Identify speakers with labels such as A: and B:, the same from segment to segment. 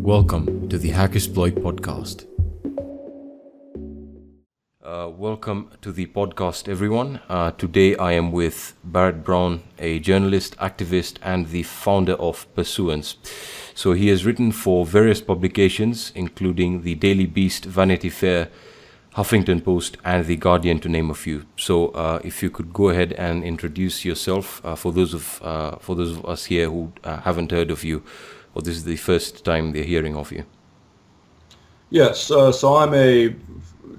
A: Welcome to the HackerSploit podcast. Welcome to the podcast, everyone. Today I am with Barrett Brown, a journalist, activist, and the founder of Pursuance. So he has written for various publications, including the Daily Beast, Vanity Fair, Huffington Post, and The Guardian, to name a few. So if you could go ahead and introduce yourself for those of us here who haven't heard of you, or this is the first time they're hearing of you.
B: Yes, so I'm a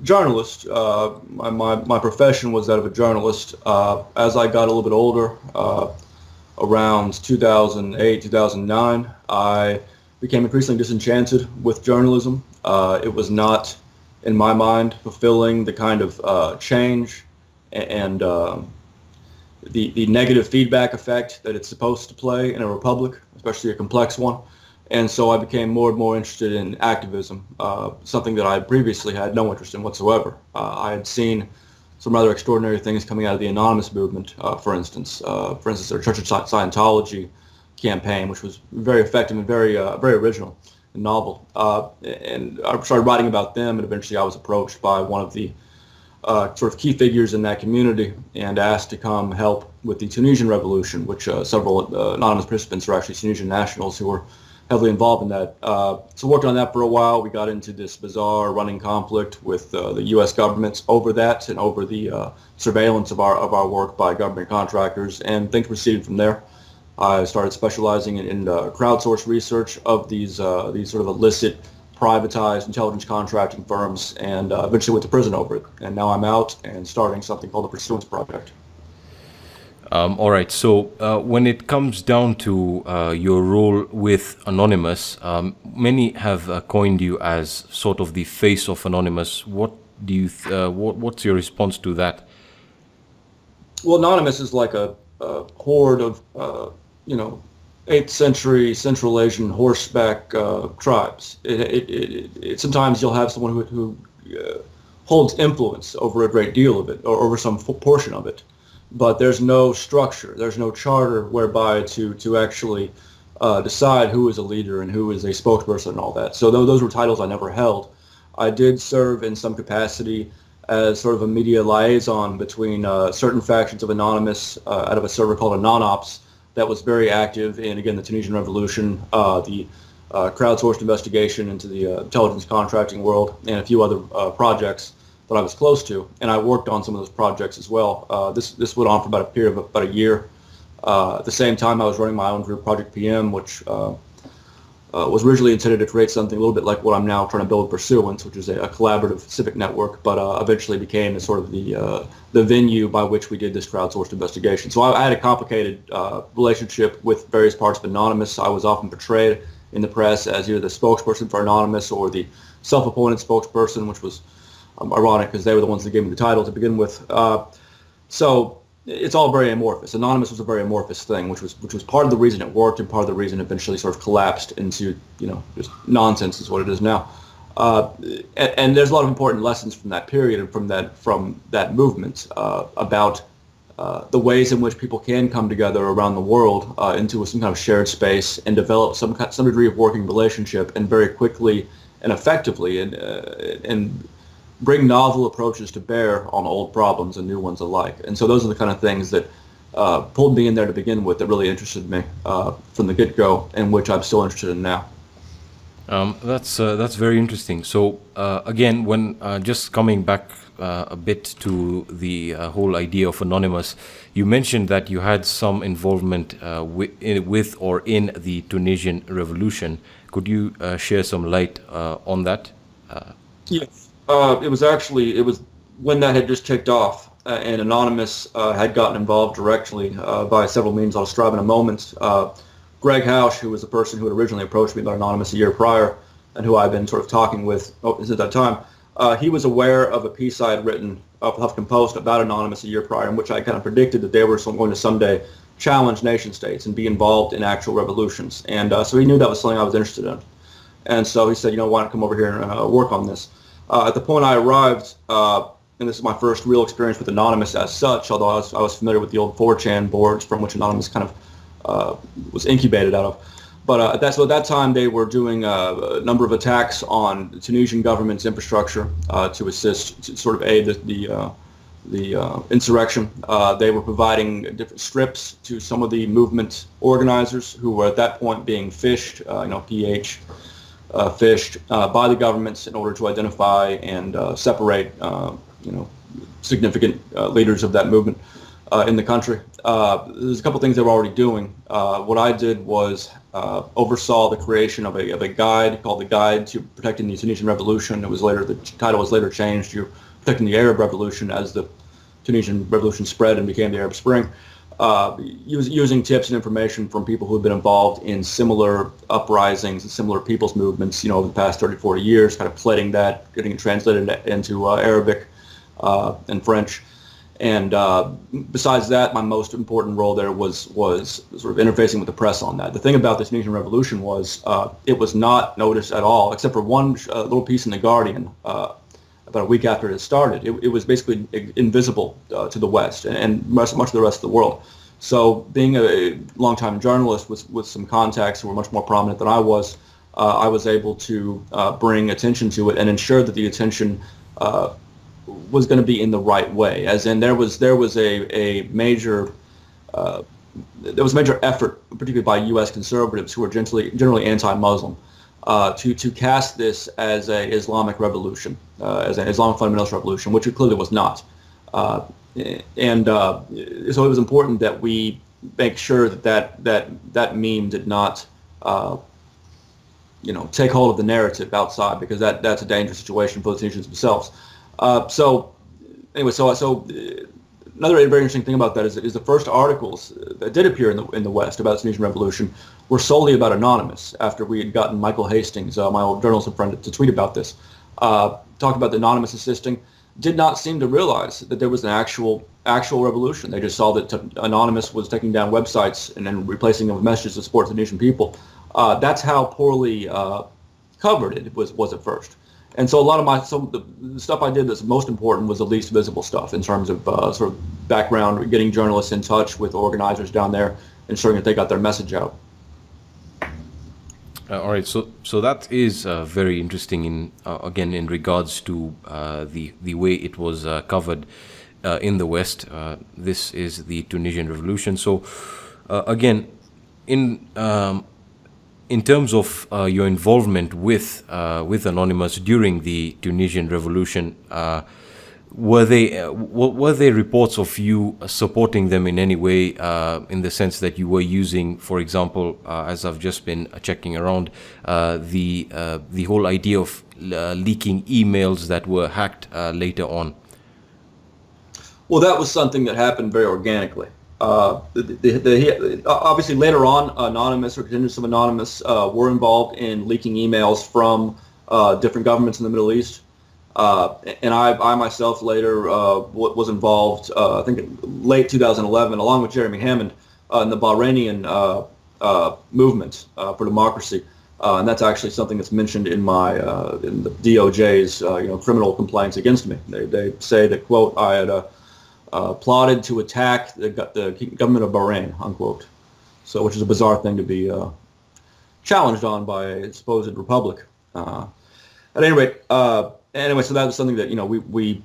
B: journalist. My profession was that of a journalist. As I got a little bit older, around 2008, 2009, I became increasingly disenchanted with journalism. It was not, in my mind, fulfilling the kind of change and the negative feedback effect that it's supposed to play in a republic, especially a complex one. And so I became more and more interested in activism, something that I previously had no interest in whatsoever. I had seen some rather extraordinary things coming out of the anonymous movement, for instance, their Church of Scientology campaign, which was very effective and very original and novel. And I started writing about them, and eventually I was approached by one of the sort of key figures in that community and asked to come help with the Tunisian Revolution, which several anonymous participants are actually Tunisian nationals who were heavily involved in that. So worked on that for a while. We got into this bizarre running conflict with the U.S. government over that and over the surveillance of our work by government contractors, and things proceeded from there. I started specializing in crowdsourced research of these sort of illicit, privatized intelligence contracting firms, and eventually went to prison over it. And now I'm out and starting something called the Pursuance Project.
A: All right. So when it comes down to your role with Anonymous, many have coined you as sort of the face of Anonymous. What do you? What's your response to that?
B: Well, Anonymous is like a horde of 8th century Central Asian horseback tribes. It sometimes you'll have someone who holds influence over a great deal of it, or over some portion of it. But there's no structure, there's no charter whereby to actually decide who is a leader and who is a spokesperson and all that. So those were titles I never held. I did serve in some capacity as sort of a media liaison between certain factions of Anonymous out of a server called AnonOps that was very active in, again, the Tunisian Revolution, the crowdsourced investigation into the intelligence contracting world, and a few other projects that I was close to, and I worked on some of those projects as well. This went on for about a period of about a year. At the same time, I was running my own group, Project PM, which was originally intended to create something a little bit like what I'm now trying to build, Pursuance, which is a collaborative civic network, but eventually became sort of the venue by which we did this crowdsourced investigation. So I had a complicated relationship with various parts of Anonymous. I was often portrayed in the press as either the spokesperson for Anonymous or the self-appointed spokesperson, which was ironic because they were the ones that gave me the title to begin with. So it's all very amorphous. Anonymous was a very amorphous thing, which was part of the reason it worked and part of the reason it eventually sort of collapsed into just nonsense is what it is now. And there's a lot of important lessons from that period and from that movement about the ways in which people can come together around the world into some kind of shared space and develop some degree of working relationship, and very quickly and effectively and bring novel approaches to bear on old problems and new ones alike. And so those are the kind of things that pulled me in there to begin with, that really interested me from the get-go, and which I'm still interested in now.
A: That's very interesting. So again, when just coming back a bit to the whole idea of Anonymous, you mentioned that you had some involvement with or in the Tunisian Revolution. Could you share some light on that?
B: Yes. It was when that had just kicked off, and Anonymous had gotten involved directly by several means I'll describe in a moment. Greg Hausch, who was the person who had originally approached me about Anonymous a year prior, and who I've been sort of talking with since that time, he was aware of a piece I had written of Huffington Post about Anonymous a year prior, in which I kind of predicted that they were going to someday challenge nation states and be involved in actual revolutions. And so he knew that was something I was interested in. And so he said, why don't you come over here and work on this? At the point I arrived, and this is my first real experience with Anonymous as such, although I was familiar with the old 4chan boards from which Anonymous kind of was incubated out of. But at that time, they were doing a number of attacks on the Tunisian government's infrastructure to assist, to sort of aid the insurrection. They were providing different strips to some of the movement organizers who were at that point being fished, fished by the governments in order to identify and separate, significant leaders of that movement in the country. There's a couple things they were already doing. What I did was oversaw the creation of a guide called the Guide to Protecting the Tunisian Revolution. The title was later changed to Protecting the Arab Revolution as the Tunisian Revolution spread and became the Arab Spring. Using tips and information from people who have been involved in similar uprisings and similar people's movements, over the past 30, 40 years, kind of plating that, getting it translated into Arabic and French. And besides that, my most important role there was sort of interfacing with the press on that. The thing about the Tunisian Revolution was it was not noticed at all, except for one little piece in The Guardian about a week after it started. It was basically invisible to the West and much of the rest of the world. So being a longtime journalist with some contacts who were much more prominent than I was able to bring attention to it and ensure that the attention was going to be in the right way, as in there was a major effort, particularly by U.S. conservatives who are generally anti-Muslim, to cast this as an Islamic revolution, as an Islamic fundamentalist revolution, which it clearly was not. So it was important that we make sure that meme did not take hold of the narrative outside, because that's a dangerous situation for the Tunisians themselves. So another very interesting thing about that is the first articles that did appear in the West about the Tunisian Revolution were solely about Anonymous, after we had gotten Michael Hastings, my old journalism friend, to tweet about this. Talked about the Anonymous assisting. Did not seem to realize that there was an actual revolution. They just saw that Anonymous was taking down websites and then replacing them with messages to support the Tunisian people. That's how poorly covered it was at first. And so the stuff I did that's most important was the least visible stuff in terms of sort of background, getting journalists in touch with organizers down there, ensuring that they got their message out.
A: All right, so that is very interesting in regards to the way it was covered in the West. This is the Tunisian Revolution. So again, in terms of your involvement with Anonymous during the Tunisian Revolution, were there reports of you supporting them in any way, in the sense that you were using, for example, as I've just been checking around, the whole idea of leaking emails that were hacked later on?
B: Well, that was something that happened very organically. Obviously, later on, Anonymous or contingents of Anonymous were involved in leaking emails from different governments in the Middle East. And I myself later was involved, I think in late 2011, along with Jeremy Hammond, in the Bahrainian movement for democracy. And that's actually something that's mentioned in the DOJ's criminal complaints against me. They say that, quote, I had plotted to attack the government of Bahrain, unquote. So, which is a bizarre thing to be challenged on by a supposed republic. At any rate, anyway, so that was something that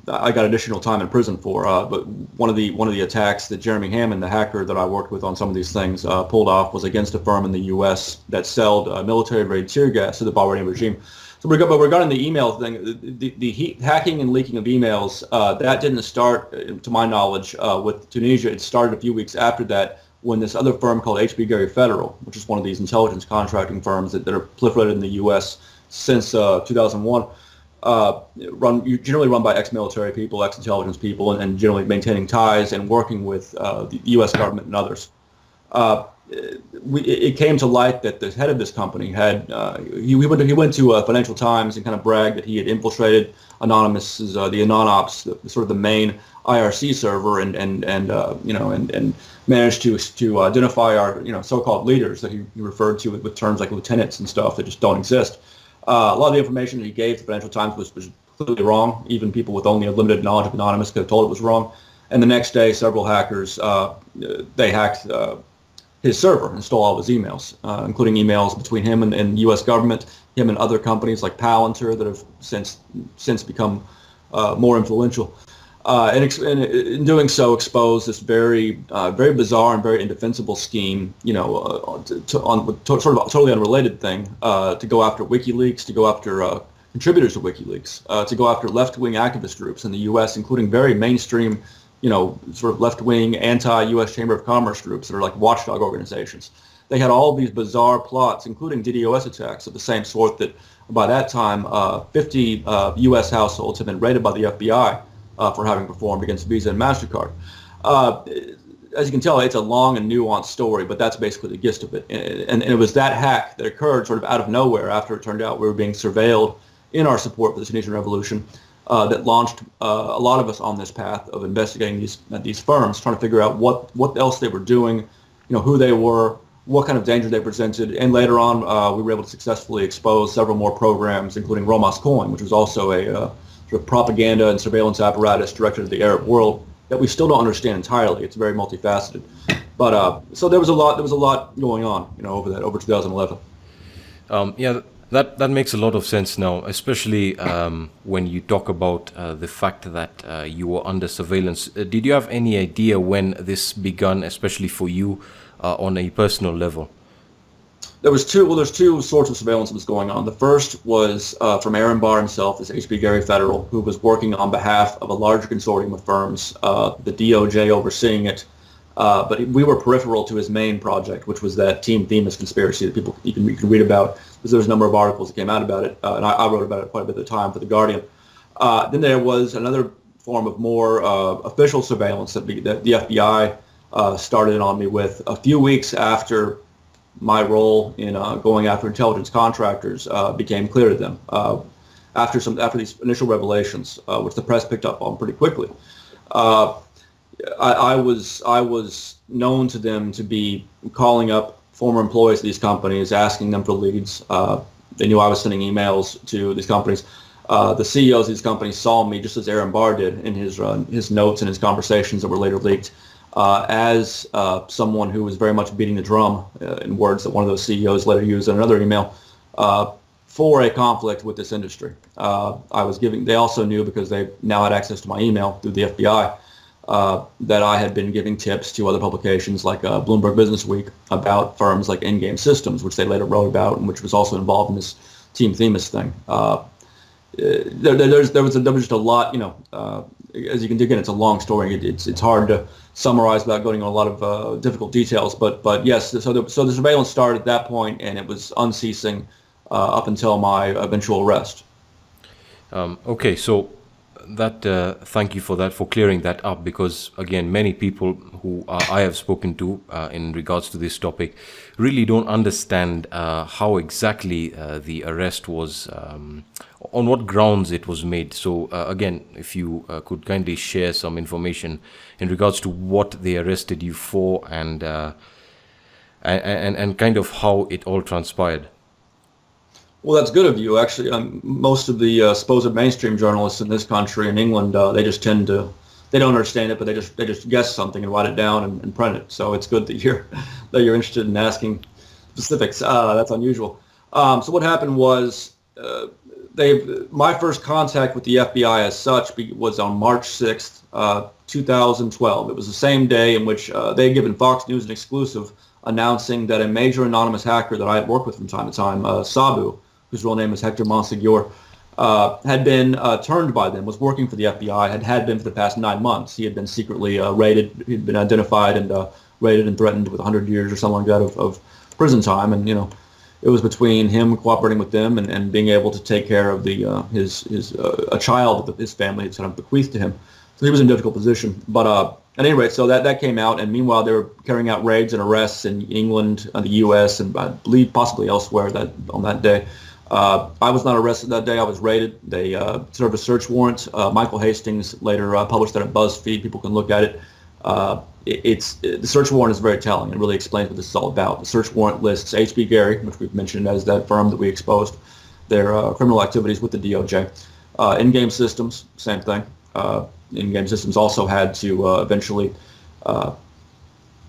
B: I got additional time in prison for. But one of the attacks that Jeremy Hammond, the hacker that I worked with on some of these things, pulled off was against a firm in the U.S. that sold military-grade tear gas to the Bahraini regime. So regarding the email thing, the hacking and leaking of emails, that didn't start, to my knowledge, with Tunisia. It started a few weeks after that, when this other firm called H.B. Gary Federal, which is one of these intelligence contracting firms that are proliferated in the U.S. since 2001, generally run by ex-military people, ex-intelligence people, and generally maintaining ties and working with the U.S. government and others. It came to light that the head of this company had he went to Financial Times and kind of bragged that he had infiltrated Anonymous's the Anonops, sort of the main IRC server, and managed to identify our so-called leaders that he referred to with terms like lieutenants and stuff that just don't exist. A lot of the information that he gave to Financial Times was clearly wrong. Even people with only a limited knowledge of Anonymous could have told it was wrong. And the next day, several hackers they hacked his server and stole all of his emails, including emails between him and the U.S. government, him and other companies like Palantir that have since become more influential. And in doing so, exposed this very bizarre and very indefensible scheme, sort of a totally unrelated thing, to go after WikiLeaks, to go after contributors to WikiLeaks, to go after left-wing activist groups in the U.S., including very mainstream, sort of left-wing anti-U.S. Chamber of Commerce groups that are like watchdog organizations. They had all these bizarre plots, including DDoS attacks of the same sort that by that time 50 U.S. households had been raided by the FBI for having performed against Visa and MasterCard. As you can tell, it's a long and nuanced story, but that's basically the gist of it. And it was that hack that occurred sort of out of nowhere after it turned out we were being surveilled in our support for the Tunisian Revolution that launched a lot of us on this path of investigating these firms, trying to figure out what else they were doing, who they were, what kind of danger they presented. And later on, we were able to successfully expose several more programs, including Romas Coin, which was also a sort of propaganda and surveillance apparatus directed at the Arab world that we still don't understand entirely. It's very multifaceted. But so there was a lot going on, over 2011.
A: That makes a lot of sense now, especially when you talk about the fact that you were under surveillance. Did you have any idea when this began, especially for you on a personal level?
B: There's two sorts of surveillance that was going on. The first was from Aaron Barr himself, this H.B. Gary Federal, who was working on behalf of a larger consortium of firms, the DOJ overseeing it. But we were peripheral to his main project, which was that Team Themis conspiracy that you can read about, because there's a number of articles that came out about it, and I wrote about it quite a bit at the time for The Guardian. Then there was another form of more official surveillance that the FBI started on me with a few weeks after my role in going after intelligence contractors became clear to them. After these initial revelations, which the press picked up on pretty quickly. I was known to them to be calling up former employees of these companies, asking them for leads. They knew I was sending emails to these companies. The CEOs of these companies saw me, just as Aaron Barr did in his notes and his conversations that were later leaked, as someone who was very much beating the drum, in words that one of those CEOs later used in another email, for a conflict with this industry. They also knew, because they now had access to my email through the FBI, that I had been giving tips to other publications like Bloomberg Businessweek about firms like Endgame Systems, which they later wrote about, and which was also involved in this Team Themis thing. There was just a lot, as you can dig in, it's a long story. It's hard to summarize without going into a lot of difficult details. But yes, so the surveillance started at that point, and it was unceasing up until my eventual arrest.
A: Okay, so that thank you for clearing that up, because again, many people who I have spoken to in regards to this topic really don't understand how exactly the arrest was, on what grounds it was made. So again, if you could kindly share some information in regards to what they arrested you for, and kind of how it all transpired.
B: Well, that's good of you. Actually, most of the supposed mainstream journalists in this country, in England, they just they don't understand it, but they just guess something and write it down and print it. So it's good that you're interested in asking specifics. That's unusual. So what happened was, my first contact with the FBI as such was on March 6th, 2012. It was the same day in which they had given Fox News an exclusive announcing that a major anonymous hacker that I had worked with from time to time, Sabu, whose real name is Hector Monsegur, had been turned by them, was working for the FBI, had been for the past 9 months. He had been secretly raided, he'd been identified and raided and threatened with 100 years or something like that of prison time. And, it was between him cooperating with them and being able to take care of a child that his family had sort of bequeathed to him. So he was in a difficult position. But at any rate, so that came out, and meanwhile they were carrying out raids and arrests in England, the U.S., and I believe possibly elsewhere on that day. I was not arrested that day. I was raided. They served a search warrant. Michael Hastings later published that at BuzzFeed. People can look at it. The search warrant is very telling. It really explains what this is all about. The search warrant lists H.B. Gary, which we've mentioned as that firm that we exposed, their criminal activities with the DOJ. Endgame Systems, same thing. Endgame Systems also had to eventually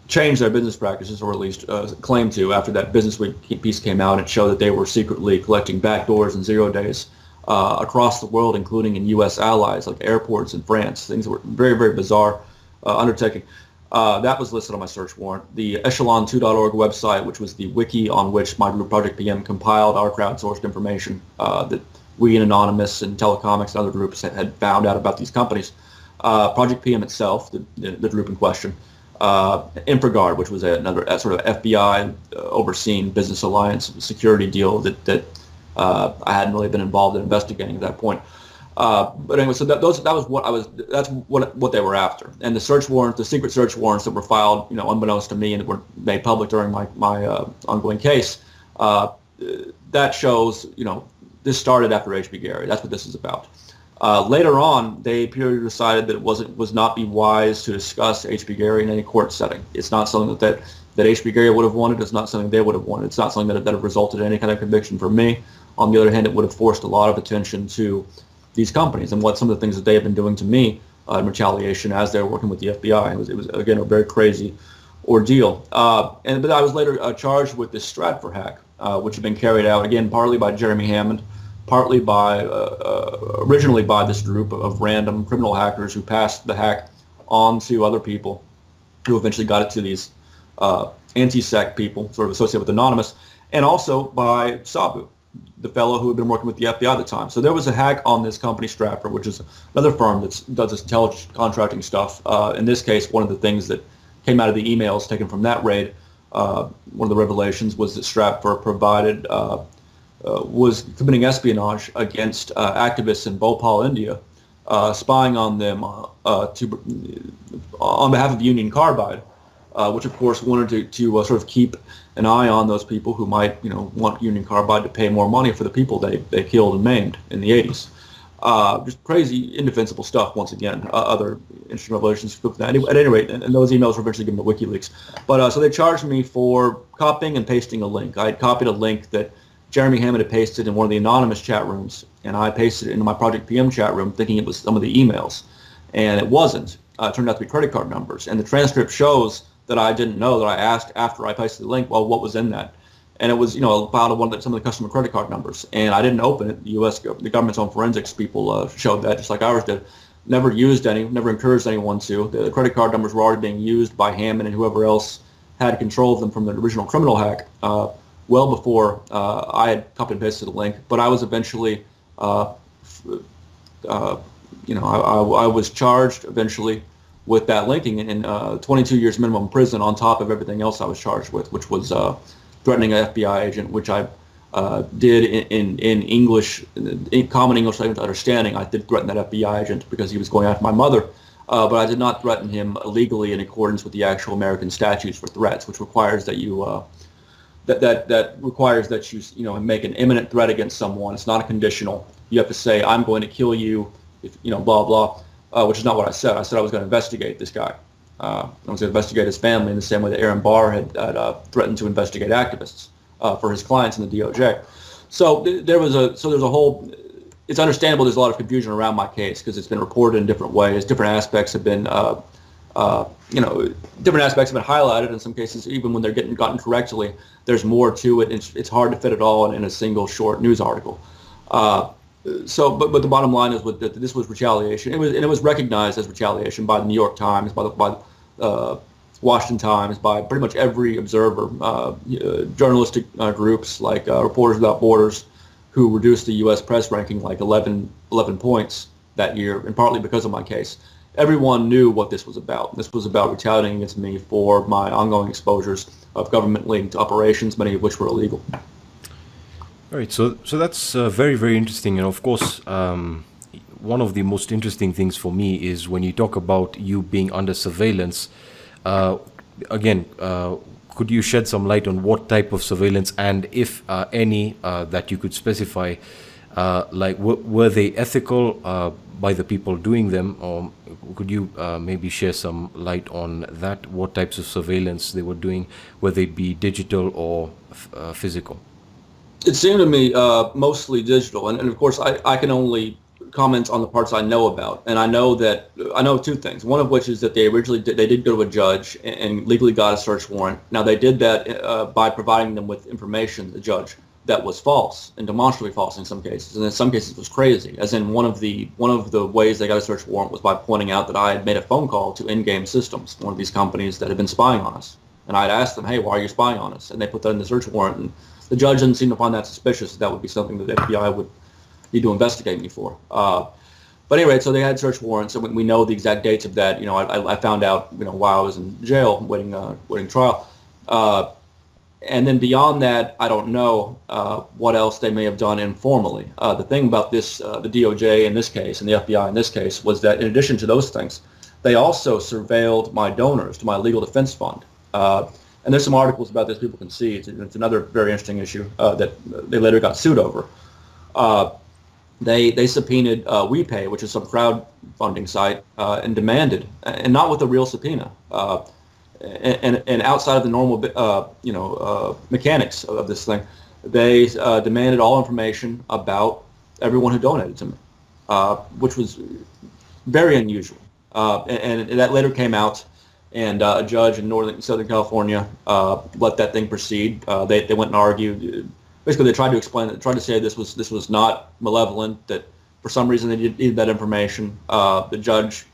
B: changed their business practices, or at least claimed to, after that Business Week piece came out. It showed that they were secretly collecting backdoors and 0 days across the world, including in U.S. allies like airports in France. Things that were very, very bizarre undertaking. That was listed on my search warrant. The echelon2.org website, which was the wiki on which my group Project PM compiled our crowdsourced information that we and Anonymous and Telecomics and other groups had found out about these companies. Project PM itself, the group in question, Impregard, which was another sort of FBI overseen business alliance security deal that I hadn't really been involved in investigating at that point. But anyway, so that's what they were after. And the search warrant, the secret search warrants that were filed, unbeknownst to me and that were made public during my ongoing case, that shows, this started after HB That's what this is about. Later on, they appear to have decided that it was not be wise to discuss HB in any court setting. It's not something that HB would have wanted. It's not something they would have wanted. It's not something that have resulted in any kind of conviction for me. On the other hand, it would have forced a lot of attention to these companies and what some of the things that they have been doing to me in retaliation as they're working with the FBI. It was again a very crazy ordeal. But I was later charged with this Stratfor hack, which had been carried out again partly by Jeremy Hammond, partly by originally by this group of random criminal hackers who passed the hack on to other people, who eventually got it to these anti-sec people, sort of associated with Anonymous, and also by Sabu, the fellow who had been working with the FBI at the time. So there was a hack on this company, Stratfor, which is another firm that does this intelligence contracting stuff. In this case, one of the things that came out of the emails taken from that raid, one of the revelations was that Stratfor provided, was committing espionage against activists in Bhopal, India, spying on them on behalf of Union Carbide, which of course wanted to sort of keep an eye on those people who might, want Union Carbide to pay more money for the people they killed and maimed in the 80s. Just crazy, indefensible stuff. Once again, other interesting revelations. At any rate, and those emails were eventually given to WikiLeaks. But so they charged me for copying and pasting a link. I had copied a link that Jeremy Hammond had pasted in one of the Anonymous chat rooms, and I pasted it into my Project PM chat room, thinking it was some of the emails, and it wasn't. It turned out to be credit card numbers, and the transcript shows that I didn't know, that I asked after I pasted the link, well, what was in that? And it was, filed some of the customer credit card numbers, and I didn't open it. The government's own forensics people showed that, just like ours did. Never used any, never encouraged anyone to. The credit card numbers were already being used by Hammond and whoever else had control of them from the original criminal hack, well before I had copied and pasted the link. But I was eventually, I was charged eventually with that linking in 22 years minimum prison on top of everything else I was charged with, which was threatening an FBI agent, which I did in English, in common English understanding. I did threaten that FBI agent because he was going after my mother, but I did not threaten him legally in accordance with the actual American statutes for threats, which requires that you that requires that you make an imminent threat against someone. It's not a conditional. You have to say, I'm going to kill you, if blah blah. Which is not what I said. I said I was going to investigate this guy. I was going to investigate his family in the same way that Aaron Barr had threatened to investigate activists for his clients in the DOJ. So there's a whole. It's understandable. There's a lot of confusion around my case because it's been reported in different ways. Different aspects have been, different aspects have been highlighted. In some cases, even when they're gotten correctly, there's more to it. It's hard to fit it all in a single short news article. But the bottom line is that this was retaliation. It was recognized as retaliation by the New York Times, by the Washington Times, by pretty much every observer, journalistic groups like Reporters Without Borders, who reduced the U.S. press ranking like 11 points that year, and partly because of my case. Everyone knew what this was about. This was about retaliating against me for my ongoing exposures of government-linked operations, many of which were illegal.
A: All right, so that's very, very interesting. And of course, one of the most interesting things for me is when you talk about you being under surveillance. Again, could you shed some light on what type of surveillance, and if any, that you could specify? Were they ethical by the people doing them, or could you maybe share some light on that? What types of surveillance they were doing, whether it be digital or physical?
B: It seemed to me mostly digital, and of course I can only comment on the parts I know about, and I know two things. One of which is that they did go to a judge and legally got a search warrant. Now they did that by providing them with information, the judge, that was false and demonstrably false in some cases, and in some cases was crazy. As in one of the ways they got a search warrant was by pointing out that I had made a phone call to In-Game Systems, one of these companies that had been spying on us, and I'd asked them, hey, why are you spying on us? And they put that in the search warrant, and the judge didn't seem to find that suspicious. That would be something that the FBI would need to investigate me for. But anyway, so they had search warrants, and we know the exact dates of that. I found out, while I was in jail waiting trial. And then beyond that, I don't know what else they may have done informally. The thing about this, the DOJ in this case and the FBI in this case, was that in addition to those things, they also surveilled my donors to my legal defense fund. And there's some articles about this people can see. It's another very interesting issue that they later got sued over. They subpoenaed WePay, which is some crowdfunding site, and demanded, and not with a real subpoena, and outside of the normal, mechanics of this thing, they demanded all information about everyone who donated to me, which was very unusual. And that later came out, and a judge in Southern California let that thing proceed. They went and argued. Basically, they tried to explain it, tried to say this was not malevolent, that for some reason they needed that information. The judge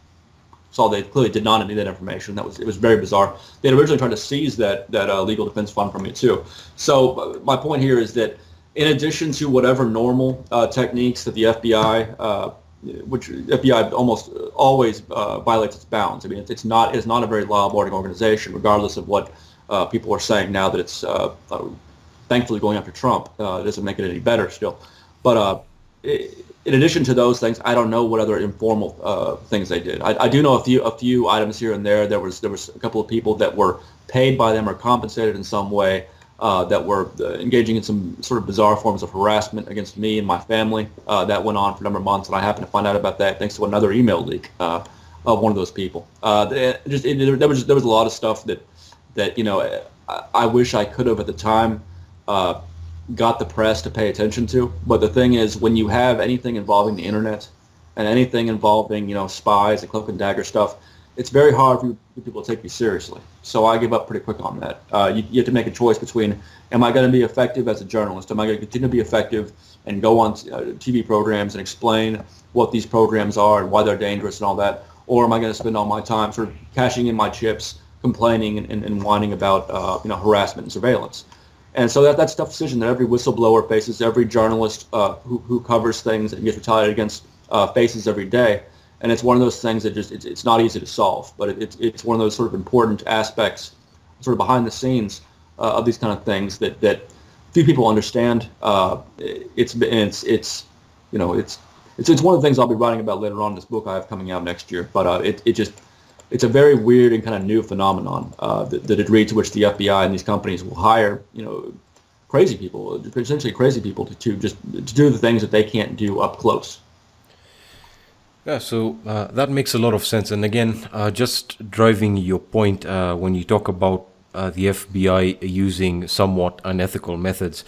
B: saw they clearly did not need that information. It was very bizarre. They had originally tried to seize that legal defense fund from me too. So my point here is that in addition to whatever normal techniques that the FBI, which FBI almost always violates its bounds. I mean, it's not a very law-abiding organization, regardless of what people are saying now that it's thankfully going after Trump. It doesn't make it any better still. But in addition to those things, I don't know what other informal things they did. I do know a few items here and there. There was a couple of people that were paid by them or compensated in some way that were engaging in some sort of bizarre forms of harassment against me and my family. That went on for a number of months, and I happened to find out about that thanks to another email leak of one of those people. There was a lot of stuff that I wish I could have at the time got the press to pay attention to. But the thing is, when you have anything involving the internet and anything involving spies and cloak and dagger stuff, it's very hard for people to take you seriously. So I give up pretty quick on that. You have to make a choice between, am I going to be effective as a journalist? Am I going to continue to be effective and go on TV programs and explain what these programs are and why they're dangerous and all that? Or am I going to spend all my time sort of cashing in my chips, complaining and whining about harassment and surveillance? And so that's a tough decision that every whistleblower faces, every journalist who covers things and gets retaliated against faces every day. And it's one of those things that it's not easy to solve, but it's one of those sort of important aspects, sort of behind the scenes of these kind of things that few people understand. It's one of the things I'll be writing about later on in this book I have coming out next year. But it's a very weird and kind of new phenomenon, the degree to which the FBI and these companies will hire crazy people, essentially crazy people to do the things that they can't do up close.
A: Yeah, so that makes a lot of sense. And again, just driving your point, when you talk about the FBI using somewhat unethical methods,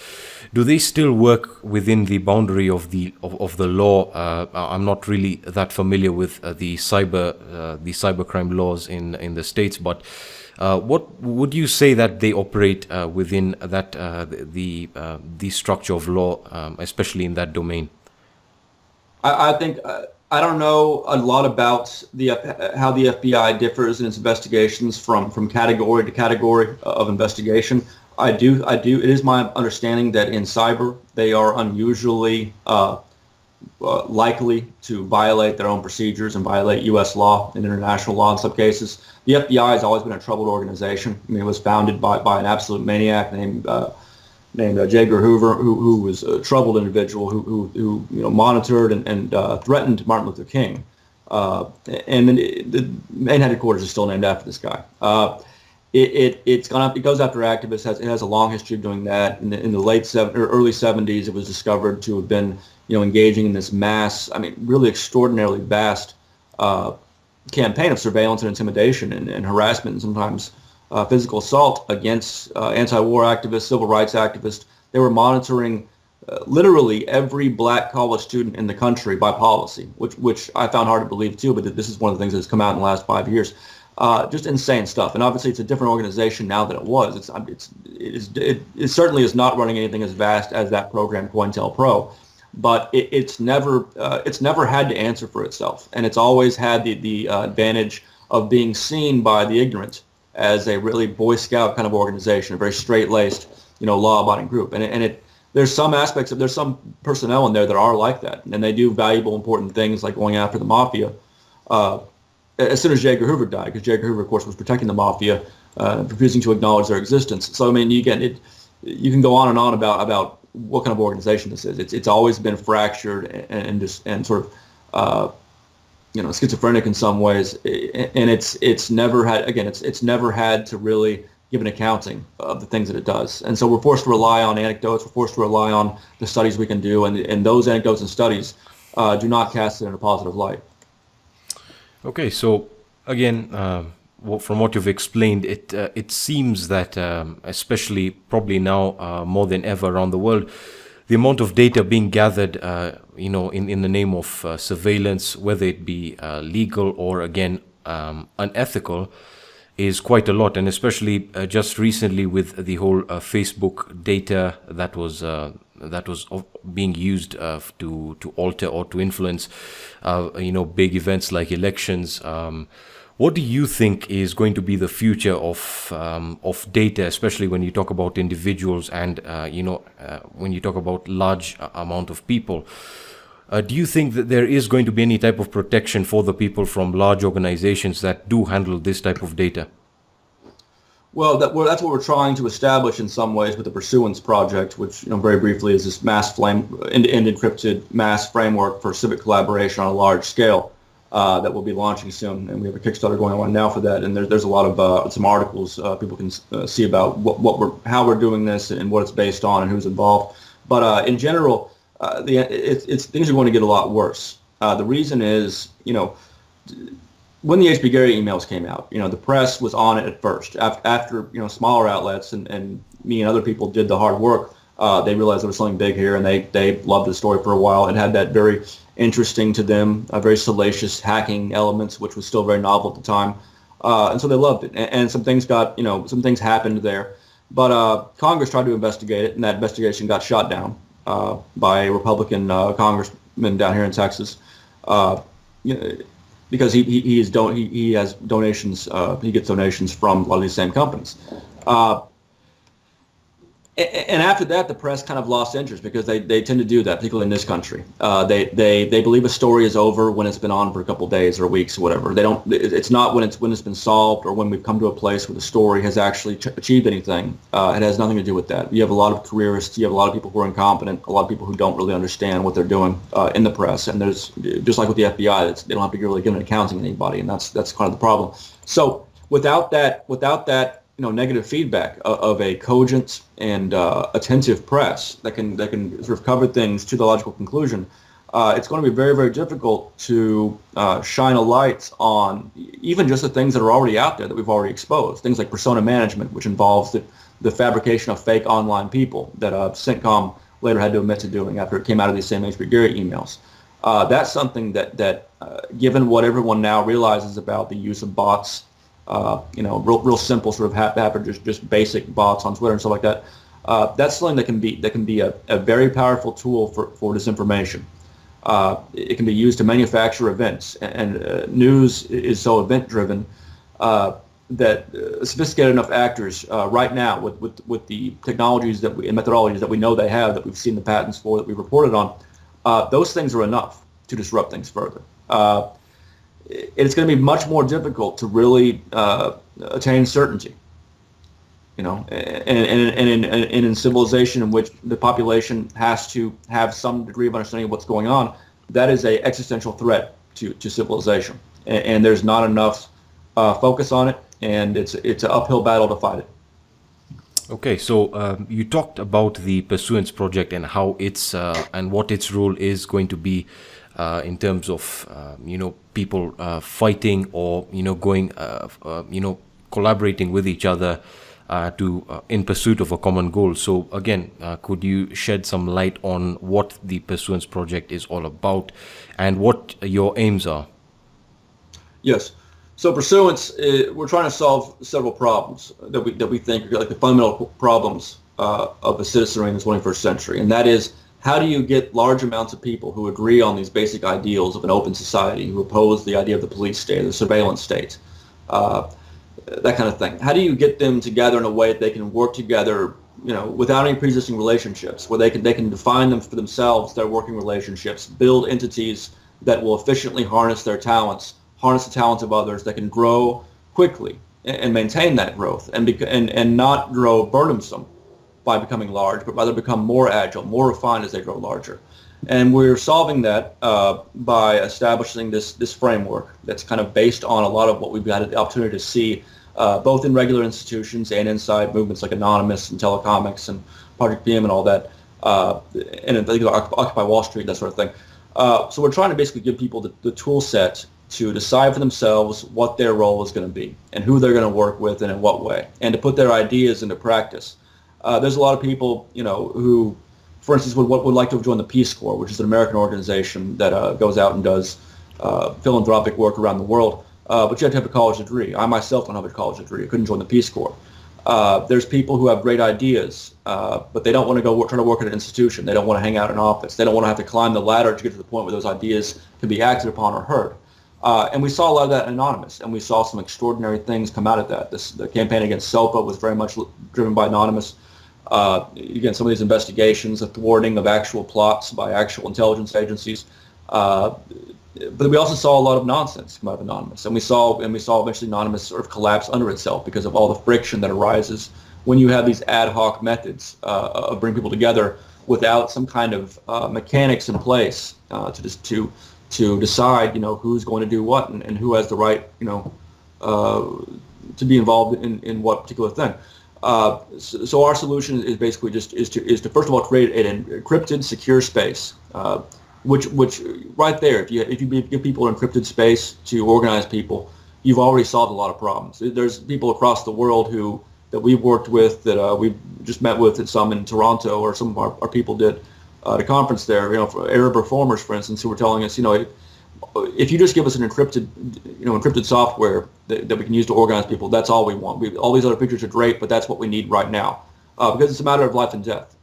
A: do they still work within the boundary of the law? I'm not really that familiar with the cybercrime laws in the States, but what would you say that they operate within that the structure of law, especially in that domain?
B: I think. I don't know a lot about how the FBI differs in its investigations from category to category of investigation. I do. It is my understanding that in cyber they are unusually likely to violate their own procedures and violate U.S. law and international law in some cases. The FBI has always been a troubled organization. I mean, it was founded by an absolute maniac named J. Edgar Hoover, who was a troubled individual who monitored and threatened Martin Luther King. And then the main headquarters is still named after this guy. It goes after activists. It has a long history of doing that. In the early 70s, it was discovered to have been engaging in this mass, really extraordinarily vast campaign of surveillance and intimidation and harassment and sometimes physical assault against anti-war activists, civil rights activists. They were monitoring literally every black college student in the country by policy, which I found hard to believe too, but this is one of the things that's come out in the last 5 years. Just insane stuff. And obviously it's a different organization now than it was. It certainly is not running anything as vast as that program COINTELPRO, but it's never had to answer for itself. And it's always had the advantage of being seen by the ignorant as a really Boy Scout kind of organization, a very straight-laced, law-abiding group. And there's some aspects there's some personnel in there that are like that, and they do valuable, important things like going after the mafia. As soon as J. Edgar Hoover died, because J. Edgar Hoover, of course, was protecting the mafia, refusing to acknowledge their existence. So, I mean, you can go on and on about what kind of organization this is. It's always been fractured and sort of schizophrenic in some ways, and it's never had to really give an accounting of the things that it does. And so we're forced to rely on anecdotes. We're forced to rely on the studies we can do, and those anecdotes and studies do not cast it in a positive light.
A: Okay, so again, from what you've explained, it seems that, especially probably now more than ever around the world, the amount of data being gathered, in the name of surveillance, whether it be legal or again unethical, is quite a lot. And especially just recently with the whole Facebook data that was being used to alter or to influence, big events like elections. What do you think is going to be the future of data, especially when you talk about individuals and when you talk about large amount of people? Do you think that there is going to be any type of protection for the people from large organizations that do handle this type of data?
B: Well, that's what we're trying to establish in some ways with the Pursuance project, which, very briefly, is this end-to-end encrypted mass framework for civic collaboration on a large scale that we'll be launching soon. And we have a Kickstarter going on now for that. And there's a lot of some articles people can see about how we're doing this and what it's based on and who's involved. But in general, things are going to get a lot worse. The reason is, when the Благодаря emails came out, the press was on it at first. After smaller outlets and me and other people did the hard work, they realized there was something big here, and they loved the story for a while. It had that very interesting to them, very salacious hacking elements, which was still very novel at the time, and so they loved it. And some things happened there, but Congress tried to investigate it, and that investigation got shot down by a Republican congressman down here in Texas. Because he has donations, he gets donations from a lot of these same companies. And after that, the press kind of lost interest because they tend to do that, particularly in this country. They believe a story is over when it's been on for a couple of days or weeks or whatever. It's not when it's been solved or when we've come to a place where the story has actually achieved anything. It has nothing to do with that. You have a lot of careerists. You have a lot of people who are incompetent. A lot of people who don't really understand what they're doing in the press. And there's, just like with the FBI, they don't have to really give an accounting to anybody, and that's kind of the problem. So without that. Negative feedback of a cogent and attentive press that can sort of cover things to the logical conclusion, it's going to be very, very difficult to shine a light on even just the things that are already out there that we've already exposed. Things like persona management, which involves the fabrication of fake online people that CENTCOM later had to admit to doing after it came out of these same Благодаря emails. That's something that given what everyone now realizes about the use of bots, real simple sort of just basic bots on Twitter and stuff like that. That's something that can be a very powerful tool for disinformation. It can be used to manufacture events, and news is so event driven that sophisticated enough actors right now with the technologies and methodologies that we know they have, that we've seen the patents for, that we've reported on, those things are enough to disrupt things further. It's going to be much more difficult to really attain certainty, and in civilization in which the population has to have some degree of understanding of what's going on, that is a existential threat to civilization, and there's not enough focus on it, and it's an uphill battle to fight it.
A: Okay, so you talked about the Pursuance project and how it's and what its role is going to be in terms of people fighting or going collaborating with each other in pursuit of a common goal. So again, could you shed some light on what the Pursuance project is all about and what your aims are?
B: Yes. So Pursuance, we're trying to solve several problems that we think are like the fundamental problems of the citizenry in the 21st century, and that is, how do you get large amounts of people who agree on these basic ideals of an open society, who oppose the idea of the police state, the surveillance state, that kind of thing? How do you get them together in a way that they can work together, without any pre-existing relationships, where they can define them for themselves, their working relationships, build entities that will efficiently harness their talents, harness the talents of others, that can grow quickly and maintain that growth and not grow burdensome by becoming large, but rather become more agile, more refined as they grow larger. And we're solving that by establishing this framework that's kind of based on a lot of what we've had the opportunity to see both in regular institutions and inside movements like Anonymous and Telecomics and Project PM and all that, and I think Occupy Wall Street, that sort of thing. So we're trying to basically give people the tool set to decide for themselves what their role is going to be and who they're going to work with and in what way, and to put their ideas into practice. There's a lot of people, who, for instance, would like to have joined the Peace Corps, which is an American organization that goes out and does philanthropic work around the world. But you have to have a college degree. I myself don't have a college degree. I couldn't join the Peace Corps. There's people who have great ideas, but they don't want to go try to work at an institution. They don't want to hang out in an office. They don't want to have to climb the ladder to get to the point where those ideas can be acted upon or heard. And we saw a lot of that in Anonymous, and we saw some extraordinary things come out of that. The campaign against SOPA was very much driven by Anonymous. Again, some of these investigations, the thwarting of actual plots by actual intelligence agencies. But we also saw a lot of nonsense come out of Anonymous, and we saw eventually Anonymous sort of collapse under itself because of all the friction that arises when you have these ad hoc methods of bringing people together without some kind of mechanics in place to decide, who's going to do what and who has the right, to be involved in what particular thing. So our solution is basically just to first of all create an encrypted, secure space, which right there, if you give people an encrypted space to organize people, you've already solved a lot of problems. There's people across the world that we've worked with, that we've just met with, some in Toronto, or some of our people did at a conference there, for Arab reformers, for instance, who were telling us, if you just give us an encrypted software that we can use to organize people, that's all we want. All these other features are great, but that's what we need right now, because it's a matter of life and death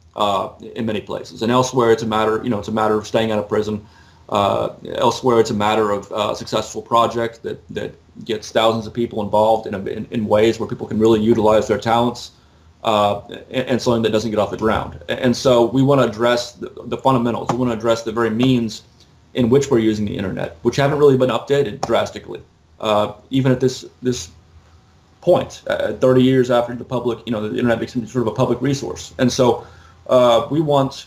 B: in many places. And elsewhere, it's a matter of staying out of prison. Elsewhere, it's a matter of a successful project that gets thousands of people involved in ways where people can really utilize their talents, and something that doesn't get off the ground. And so we want to address the fundamentals. We want to address the very means in which we're using the internet, which haven't really been updated drastically, even at this point, 30 years after the public, the internet became sort of a public resource. And so we want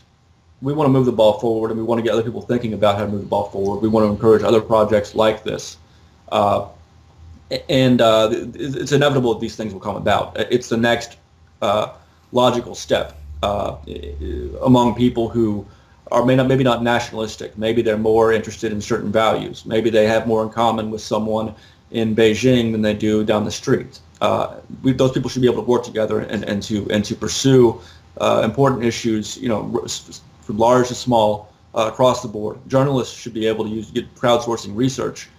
B: to move the ball forward, and we want to get other people thinking about how to move the ball forward. We want to encourage other projects like this. And it's inevitable that these things will come about. It's the next logical step among people who are maybe not nationalistic. Maybe they're more interested in certain values. Maybe they have more in common with someone in Beijing than they do down the street. Those people should be able to work together and to pursue important issues, from large to small, across the board. Journalists should be able to get crowdsourcing research,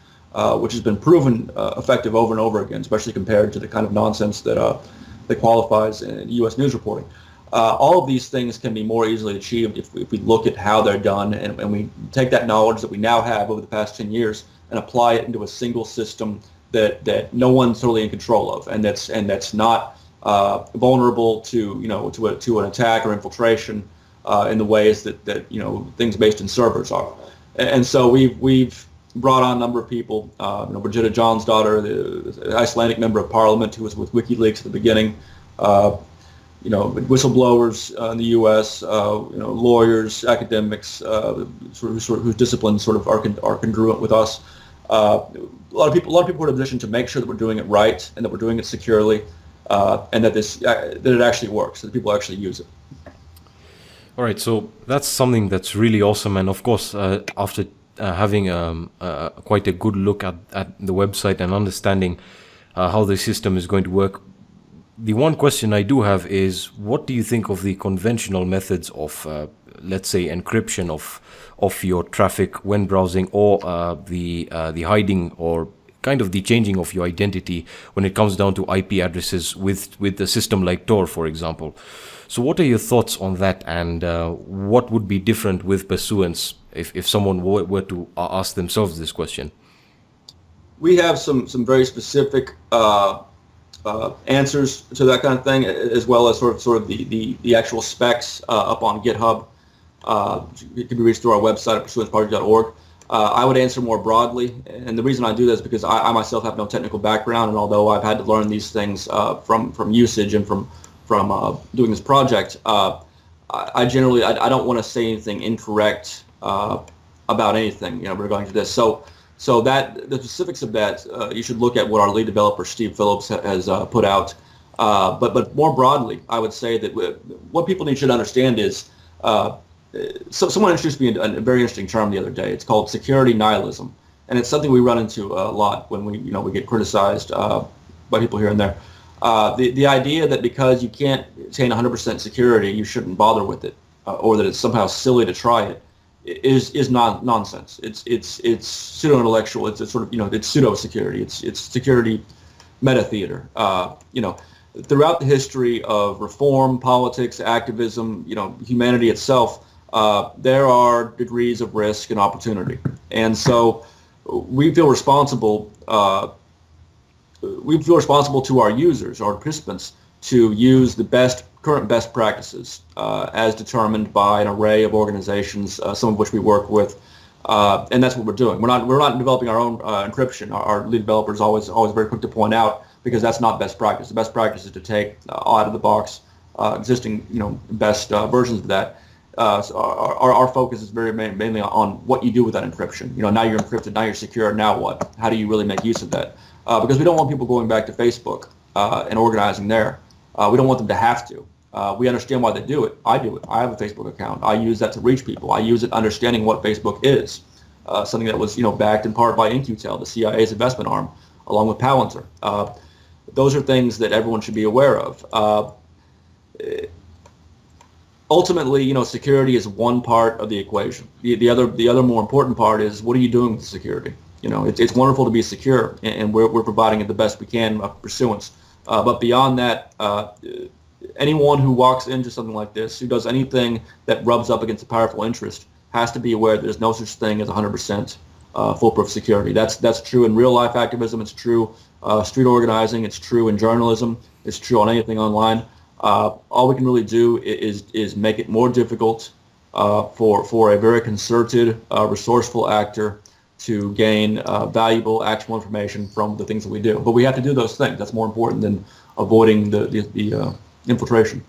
B: which has been proven effective over and over again, especially compared to the kind of nonsense that qualifies in U.S. news reporting. All of these things can be more easily achieved if we look at how they're done, and we take that knowledge that we now have over the past 10 years and apply it into a single system that no one's totally in control of, and that's not vulnerable to an attack or infiltration in the ways that things based in servers are. And so we've brought on a number of people. Brigitte Jonsdottir, the Icelandic member of parliament who was with WikiLeaks at the beginning. Whistleblowers in the U.S., lawyers, academics, whose disciplines sort of are congruent with us. A lot of people are in a position to make sure that we're doing it right and that we're doing it securely, and that it actually works, that people actually use it.
A: All right, so that's something that's really awesome, and of course, after having quite a good look at the website and understanding how the system is going to work, the one question I do have is, what do you think of the conventional methods of, let's say, encryption of your traffic when browsing, or the hiding or kind of the changing of your identity when it comes down to IP addresses with a system like Tor, for example? So what are your thoughts on that, and what would be different with Pursuance if someone were to ask themselves this question?
B: We have some very specific answers to that kind of thing, as well as sort of the actual specs up on GitHub. It can be reached through our website at pursuanceproject.org. I would answer more broadly, and the reason I do that is because I myself have no technical background, and although I've had to learn these things from usage and from doing this project, I generally don't want to say anything incorrect about anything, regarding to this. So that the specifics of that, you should look at what our lead developer Steve Phillips has put out. But more broadly, I would say that what people should understand is, so someone introduced me a very interesting term the other day. It's called security nihilism, and it's something we run into a lot when we get criticized by people here and there. The idea that because you can't attain 100% security, you shouldn't bother with it, or that it's somehow silly to try it, is nonsense. It's pseudo-intellectual. It's sort of it's pseudo-security. It's security meta-theater. Throughout the history of reform, politics, activism, humanity itself, there are degrees of risk and opportunity, and so we feel responsible. We feel responsible to our users, our participants, to use the current best practices as determined by an array of organizations, some of which we work with, and that's what we're doing. We're not developing our own encryption. Our lead developer is always very quick to point out, because that's not best practice. The best practice is to take out of the box existing best versions of that. So our focus is mainly on what you do with that encryption. Now you're encrypted, now you're secure. Now what? How do you really make use of that? Because we don't want people going back to Facebook and organizing there. We don't want them to have to. We understand why they do it. I do it. I have a Facebook account. I use that to reach people. I use it understanding what Facebook is, something that was backed in part by In-Q-Tel, the CIA's investment arm, along with Palantir. Those are things that everyone should be aware of. Ultimately, security is one part of the equation. The other more important part is, what are you doing with security? It's wonderful to be secure, and we're providing it the best we can of Pursuance. But beyond that, anyone who walks into something like this, who does anything that rubs up against a powerful interest, has to be aware that there's no such thing as 100% foolproof security. That's true in real life activism. It's true street organizing. It's true in journalism. It's true on anything online. All we can really do is make it more difficult for a very concerted, resourceful actor to gain valuable, actionable information from the things that we do. But we have to do those things. That's more important than avoiding the infiltration.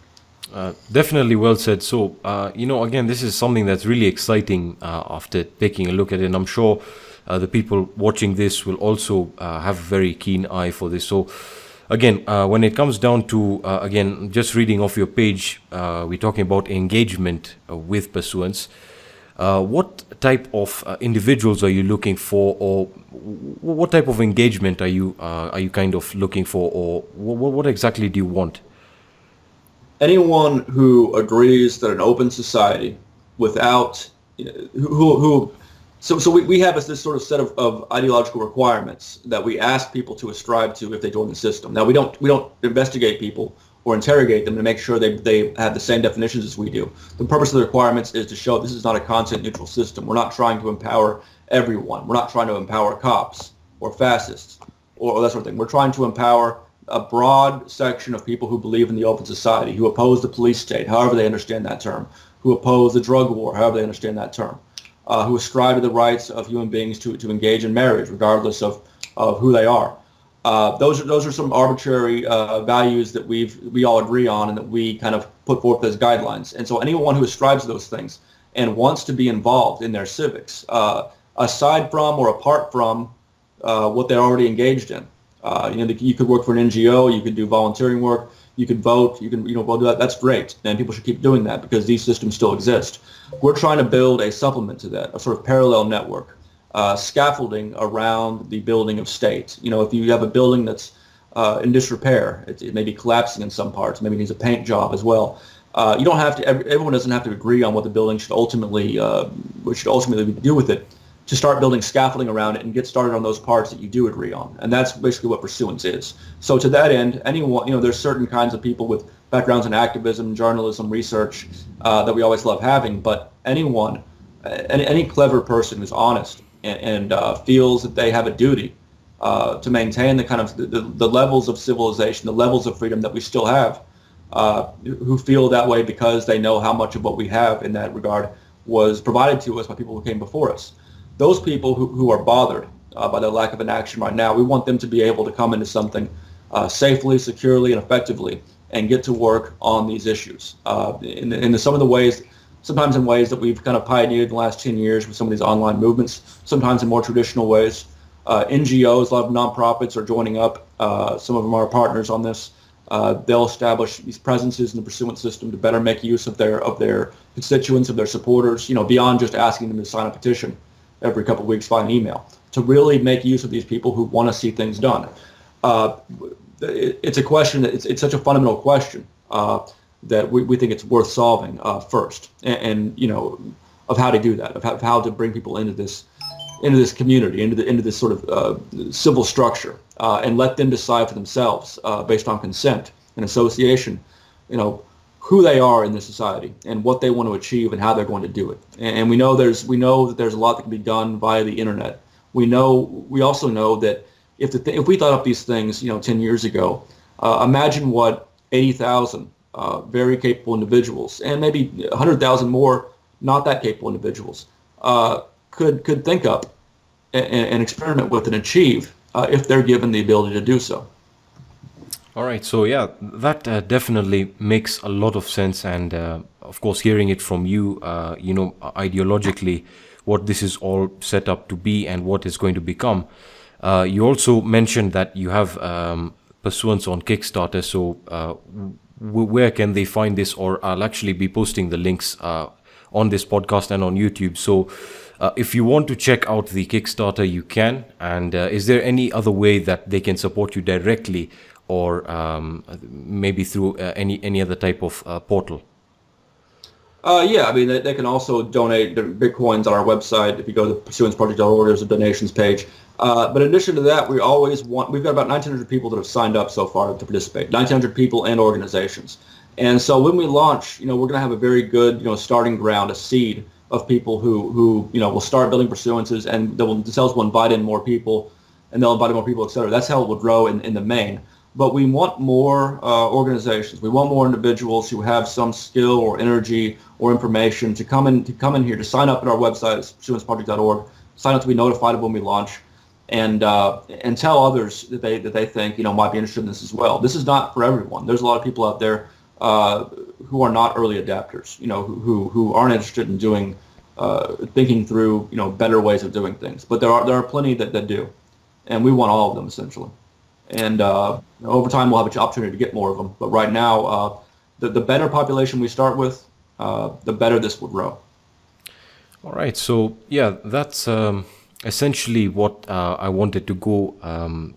A: Definitely well said. So, again, this is something that's really exciting after taking a look at it. And I'm sure the people watching this will also have a very keen eye for this. So, again, when it comes down to, again, just reading off your page, we're talking about engagement with Pursuance. What type of individuals are you looking for, or what type of engagement are you kind of looking for, or what exactly do you want?
B: Anyone who agrees that an open society without so we have this sort of set of ideological requirements that we ask people to ascribe to if they join the system. Now we don't investigate people or interrogate them to make sure they have the same definitions as we do. The purpose of the requirements is to show this is not a content neutral system. We're not trying to empower everyone. We're not trying to empower cops or fascists or that sort of thing. We're trying to empower a broad section of people who believe in the open society, who oppose the police state, however they understand that term, who oppose the drug war, however they understand that term, who ascribe to the rights of human beings to engage in marriage, regardless of who they are. Those are some arbitrary values that we all agree on and that we kind of put forth as guidelines. And so anyone who ascribes to those things and wants to be involved in their civics, aside from or apart from what they're already engaged in, you could work for an NGO, you could do volunteering work, you could vote, you can do that. That's great, and people should keep doing that because these systems still exist. We're trying to build a supplement to that, a sort of parallel network, scaffolding around the building of state. If you have a building that's in disrepair. It may be collapsing in some parts. Maybe it needs a paint job as well. You don't have to. Everyone doesn't have to agree on what the building should ultimately do with it. To start building scaffolding around it and get started on those parts that you do agree on, and that's basically what Pursuance is. So to that end, anyone, there's certain kinds of people with backgrounds in activism, journalism, research that we always love having. But anyone, any clever person who's honest and feels that they have a duty to maintain the kind of the levels of civilization, the levels of freedom that we still have, who feel that way because they know how much of what we have in that regard was provided to us by people who came before us. Those people who are bothered by the lack of an action right now, we want them to be able to come into something safely, securely, and effectively and get to work on these issues. In some of the ways, sometimes in ways that we've kind of pioneered in the last 10 years with some of these online movements, sometimes in more traditional ways. NGOs, a lot of nonprofits are joining up. Some of them are partners on this. They'll establish these presences in the Pursuance system to better make use of their constituents, of their supporters, beyond just asking them to sign a petition every couple of weeks via an email, to really make use of these people who want to see things done. It's a question that it's such a fundamental question that we think it's worth solving first, and of how to do that, of how to bring people into this community, into this sort of civil structure, and let them decide for themselves based on consent and association, who they are in this society and what they want to achieve and how they're going to do it. And we know that there's a lot that can be done via the internet. We also know that if we thought up these things, 10 years ago, imagine what 80,000 very capable individuals and maybe 100,000 more not that capable individuals could think up and experiment with and achieve if they're given the ability to do so.
A: All right, so yeah, that definitely makes a lot of sense, and of course, hearing it from you, ideologically, what this is all set up to be and what it's going to become. You also mentioned that you have Pursuance on Kickstarter, so where can they find this? Or I'll actually be posting the links on this podcast and on YouTube. So if you want to check out the Kickstarter, you can. And is there any other way that they can support you directly, or maybe through any other type of portal?
B: Yeah, I mean, they can also donate their Bitcoins on our website. If you go to pursuanceproject.org, there's a donations page. But in addition to that, we've got about 1,900 people that have signed up so far to participate, 1,900 people and organizations. And so when we launch, we're going to have a very good, starting ground, a seed of people who will start building pursuances, and themselves will invite in more people, and they'll invite in more people, et cetera. That's how it will grow in the main. But we want more organizations. We want more individuals who have some skill or energy or information to come in here, to sign up at our website, pursuanceproject.org, sign up to be notified of when we launch, and tell others that they think might be interested in this as well. This is not for everyone. There's a lot of people out there who are not early adapters, who aren't interested in doing thinking through better ways of doing things. But there are plenty that do, and we want all of them essentially. And over time, we'll have an opportunity to get more of them. But right now, the better population we start with, the better this will grow.
A: All right. So, yeah, that's essentially what I wanted to go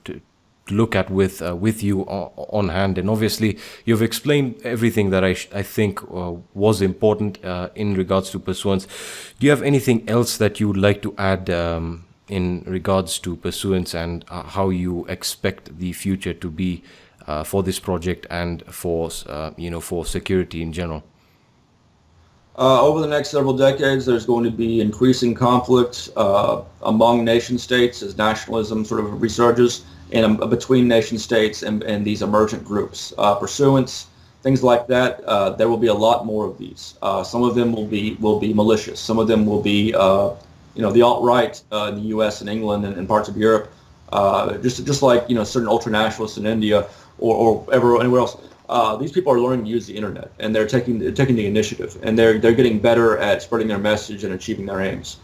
A: to look at with you on hand. And obviously, you've explained everything that I think was important in regards to Pursuance. Do you have anything else that you would like to add in regards to Pursuance and how you expect the future to be for this project and for security in general?
B: Over the next several decades, there's going to be increasing conflict among nation states as nationalism sort of resurges, and between nation states and these emergent groups. Pursuance, things like that, there will be a lot more of these. Some of them will be malicious. Some of them will be the alt-right in the U.S. and England and parts of Europe, just like certain ultra-nationalists in India or anywhere else. These people are learning to use the internet, and they're taking the initiative, and they're getting better at spreading their message and achieving their aims.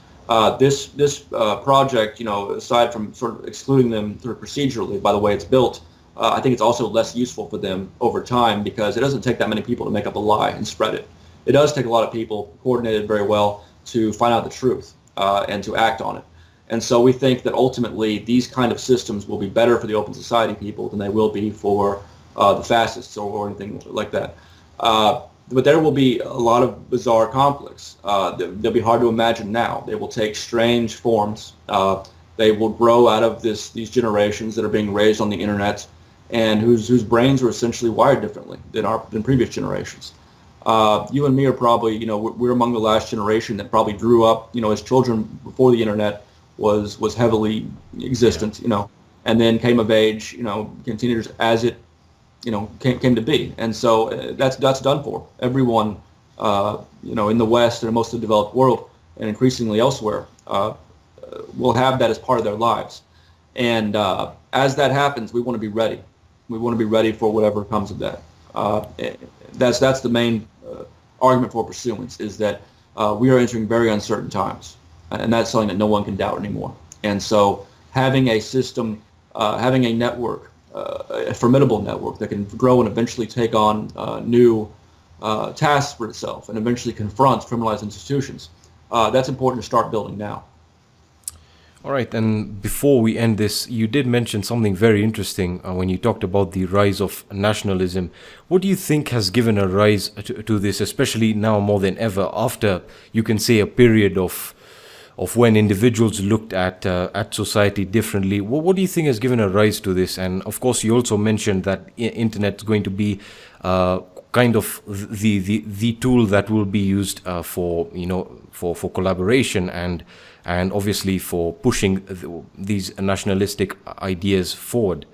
B: This project, aside from sort of excluding them sort of procedurally by the way it's built, I think it's also less useful for them over time because it doesn't take that many people to make up a lie and spread it. It does take a lot of people coordinated very well to find out the truth and to act on it. And so we think that ultimately these kind of systems will be better for the open society people than they will be for the fascists or anything like that. But there will be a lot of bizarre conflicts. They'll be hard to imagine now. They will take strange forms. They will grow out of these generations that are being raised on the internet and whose brains are essentially wired differently than previous generations. You and me are probably, we're among the last generation that probably grew up, as children before the internet was heavily existent, and then came of age, continued as it, came to be. And so that's done for. Everyone, in the West and most of the developed world and increasingly elsewhere will have that as part of their lives. And as that happens, we want to be ready. We want to be ready for whatever comes of that. That's the main argument for Pursuance, is that we are entering very uncertain times. And that's something that no one can doubt anymore. And so having a system, having a network, a formidable network that can grow and eventually take on new tasks for itself and eventually confront criminalized institutions, that's important to start building now.
A: All right, and before we end this, you did mention something very interesting when you talked about the rise of nationalism. What do you think has given a rise to this, especially now more than ever, after, you can say, a period of when individuals looked at society differently? What do you think has given a rise to this? And of course, you also mentioned that internet is going to be kind of the tool that will be used for collaboration and obviously for pushing these nationalistic ideas forward.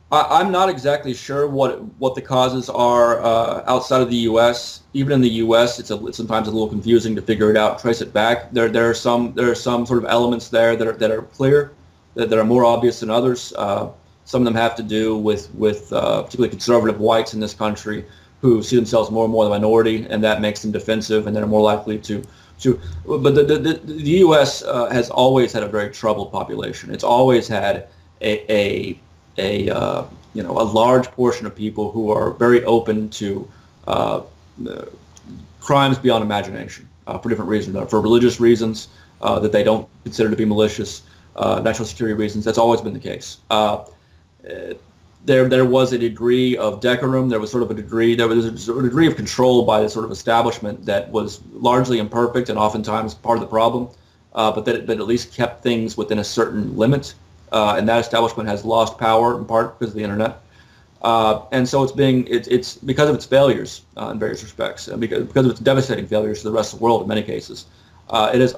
B: I'm not exactly sure what the causes are outside of the U.S. Even in the U.S., it's sometimes a little confusing to figure it out, trace it back. There are some sort of elements there that are clear, that are more obvious than others. Some of them have to do with particularly conservative whites in this country who see themselves more and more the minority, and that makes them defensive, and they're more likely to. But the U.S. Has always had a very troubled population. It's always had a large portion of people who are very open to crimes beyond imagination for different reasons, for religious reasons that they don't consider to be malicious, national security reasons. That's always been the case. There was a degree of decorum. There was a degree of control by the sort of establishment that was largely imperfect and oftentimes part of the problem, but that at least kept things within a certain limit. And that establishment has lost power in part because of the internet. And so it's because of its failures in various respects, and because of its devastating failures to the rest of the world in many cases. It has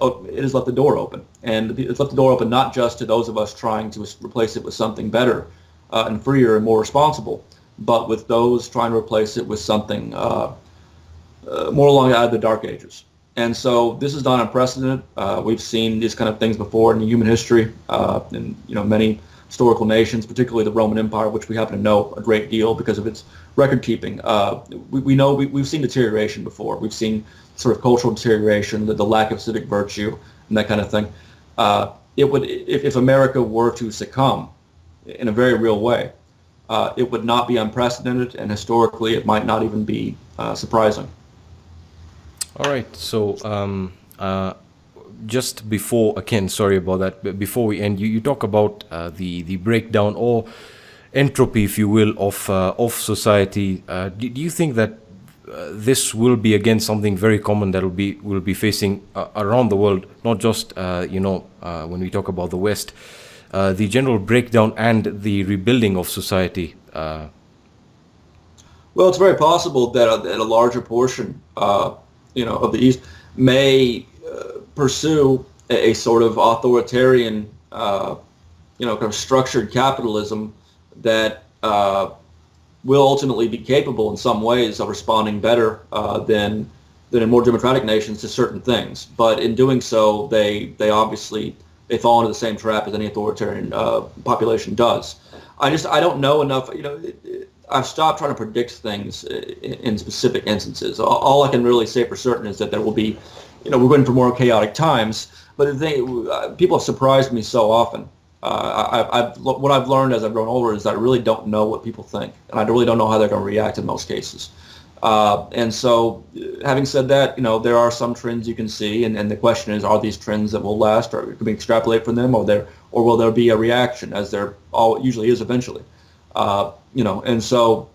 B: left the door open, and it's left the door open not just to those of us trying to replace it with something better and freer and more responsible, but with those trying to replace it with something more along out of the Dark Ages. And so this is not unprecedented. We've seen these kind of things before in human history, in many historical nations, particularly the Roman Empire, which we happen to know a great deal because of its record keeping. We've seen deterioration before. We've seen sort of cultural deterioration, the lack of civic virtue, and that kind of thing. If America were to succumb in a very real way, it would not be unprecedented, and historically it might not even be surprising.
A: All right, so just before, again, sorry about that, but before we end, you talk about the breakdown or entropy, if you will, of society. Do you think that this will be again something very common that we'll be facing around the world, not just when we talk about the West, the general breakdown and the rebuilding of society?
B: Well, it's very possible that a larger portion of the East may pursue a sort of authoritarian, kind of structured capitalism that will ultimately be capable in some ways of responding better than in more democratic nations to certain things. But in doing so, they obviously fall into the same trap as any authoritarian population does. I don't know enough. I've stopped trying to predict things in specific instances. All I can really say for certain is that there will be, we're going for more chaotic times. But the thing, people have surprised me so often. What I've learned as I've grown older is that I really don't know what people think, and I really don't know how they're going to react in most cases. And so, having said that, there are some trends you can see, and the question is, are these trends that will last, or can we extrapolate from them, or will there be a reaction, as there usually is eventually? And so,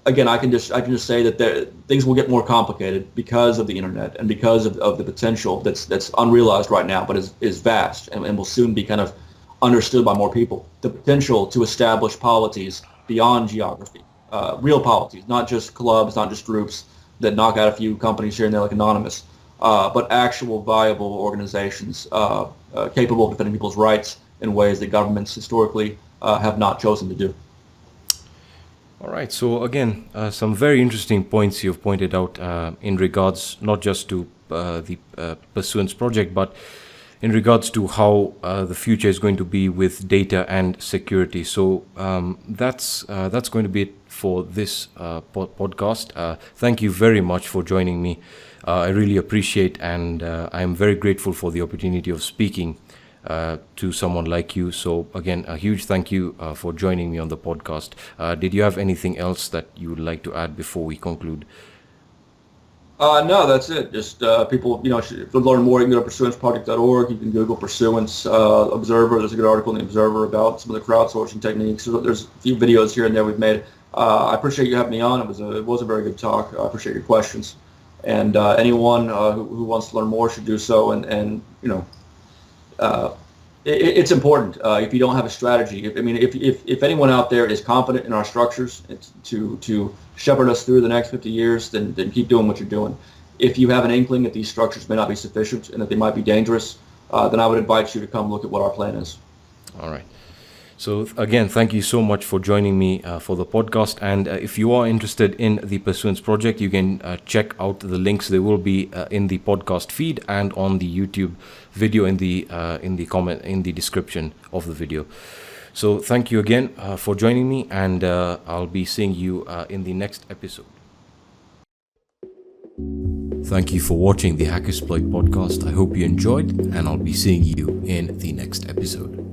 B: again, I can just say that things will get more complicated because of the internet and because of the potential that's unrealized right now, but is vast and will soon be kind of understood by more people. The potential to establish polities beyond geography. Real policies, not just clubs, not just groups that knock out a few companies here and there like Anonymous, but actual viable organizations capable of defending people's rights in ways that governments historically have not chosen to do.
A: All right. So again, some very interesting points you've pointed out in regards not just to the Pursuance project, but in regards to how the future is going to be with data and security. So that's going to be it for this podcast. Thank you very much for joining me. I really appreciate, and I'm very grateful for the opportunity of speaking to someone like you. So again, a huge thank you for joining me on the podcast. Did you have anything else that you would like to add before we conclude?
B: No, that's it. Just people, if you learn more, you can go to pursuanceproject.org. You can Google Pursuance Observer. There's a good article in the Observer about some of the crowdsourcing techniques. So there's a few videos here and there we've made. I appreciate you having me on. It was a very good talk. I appreciate your questions. And anyone who wants to learn more should do so. And it's important if you don't have a strategy. If anyone out there is confident in our structures to shepherd us through the next 50 years, then keep doing what you're doing. If you have an inkling that these structures may not be sufficient and that they might be dangerous, then I would invite you to come look at what our plan is.
A: All right. So again, thank you so much for joining me for the podcast. And if you are interested in the Pursuance project, you can check out the links. They will be in the podcast feed and on the YouTube video in the description of the video. So thank you again for joining me, and I'll be seeing you in the next episode. Thank you for watching the HackerSploit podcast. I hope you enjoyed, and I'll be seeing you in the next episode.